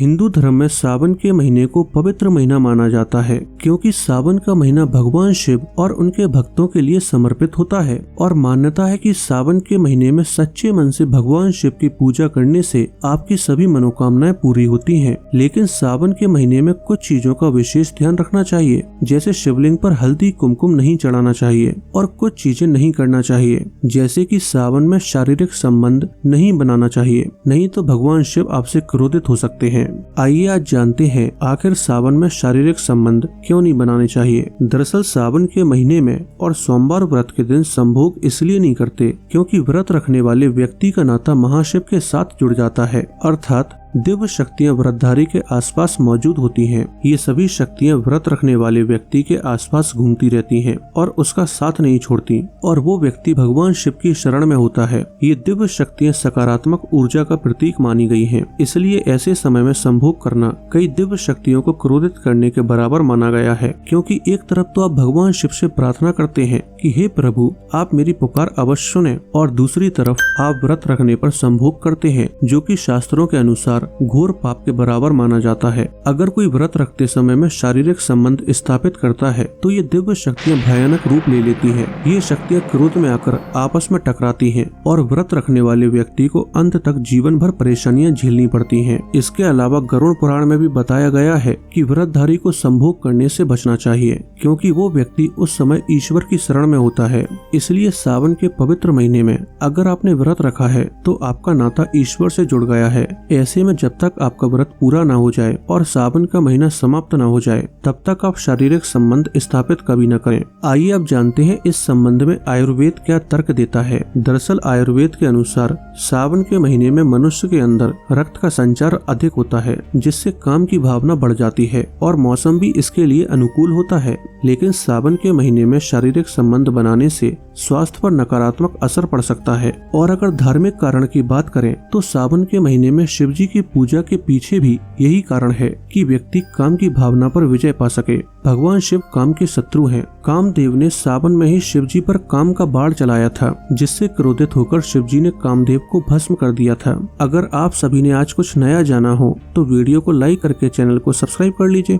हिंदू धर्म में सावन के महीने को पवित्र महीना माना जाता है, क्योंकि सावन का महीना भगवान शिव और उनके भक्तों के लिए समर्पित होता है। और मान्यता है कि सावन के महीने में सच्चे मन से भगवान शिव की पूजा करने से आपकी सभी मनोकामनाएं पूरी होती हैं। लेकिन सावन के महीने में कुछ चीजों का विशेष ध्यान रखना चाहिए, जैसे शिवलिंग पर हल्दी कुमकुम नहीं चढ़ाना चाहिए और कुछ चीजें नहीं करना चाहिए, जैसे कि सावन में शारीरिक संबंध नहीं बनाना चाहिए, नहीं तो भगवान शिव आपसे क्रोधित हो सकते हैं। आइए आज जानते हैं आखिर सावन में शारीरिक संबंध क्यों नहीं बनाने चाहिए। दरअसल सावन के महीने में और सोमवार व्रत के दिन संभोग इसलिए नहीं करते क्योंकि व्रत रखने वाले व्यक्ति का नाता महाशिव के साथ जुड़ जाता है, अर्थात दिव्य शक्तियां व्रतधारी के आसपास मौजूद होती हैं। ये सभी शक्तियां व्रत रखने वाले व्यक्ति के आसपास घूमती रहती हैं और उसका साथ नहीं छोड़ती, और वो व्यक्ति भगवान शिव की शरण में होता है। ये दिव्य शक्तियां सकारात्मक ऊर्जा का प्रतीक मानी गई हैं, इसलिए ऐसे समय में संभोग करना कई दिव्य शक्तियों को क्रोधित करने के बराबर माना गया है। क्योंकि एक तरफ तो आप भगवान शिव से प्रार्थना करते हैं कि हे प्रभु आप मेरी पुकार अवश्य सुने, और दूसरी तरफ आप व्रत रखने पर संभोग करते हैं, जो कि शास्त्रों के अनुसार घोर पाप के बराबर माना जाता है। अगर कोई व्रत रखते समय में शारीरिक संबंध स्थापित करता है तो ये दिव्य शक्तियां भयानक रूप ले लेती हैं। ये शक्तियां क्रोध में आकर आपस में टकराती हैं और व्रत रखने वाले व्यक्ति को अंत तक जीवन भर परेशानियां झेलनी पड़ती हैं। इसके अलावा गरुड़ पुराण में भी बताया गया है कि व्रतधारी को संभोग करने से बचना चाहिए, क्योंकि वो व्यक्ति उस समय ईश्वर की शरण में होता है। इसलिए सावन के पवित्र महीने में अगर आपने व्रत रखा है तो आपका नाता ईश्वर से जुड़ गया है। ऐसे में जब तक आपका व्रत पूरा ना हो जाए और सावन का महीना समाप्त ना हो जाए, तब तक आप शारीरिक संबंध स्थापित कभी न करें। आइए अब जानते हैं इस संबंध में आयुर्वेद क्या तर्क देता है। दरअसल आयुर्वेद के अनुसार सावन के महीने में मनुष्य के अंदर रक्त का संचार अधिक होता है, जिससे काम की भावना बढ़ जाती है और मौसम भी इसके लिए अनुकूल होता है। लेकिन सावन के महीने में शारीरिक संबंध बनाने से स्वास्थ्य पर नकारात्मक असर पड़ सकता है। और अगर धार्मिक कारण की बात करें तो सावन के महीने में शिव जी की पूजा के पीछे भी यही कारण है कि व्यक्ति काम की भावना पर विजय पा सके। भगवान शिव काम के शत्रु हैं। कामदेव ने सावन में ही शिव जी पर काम का बाढ़ चलाया था, जिससे क्रोधित होकर शिव जी ने कामदेव को भस्म कर दिया था। अगर आप सभी ने आज कुछ नया जाना हो तो वीडियो को लाइक करके चैनल को सब्सक्राइब कर लीजिए।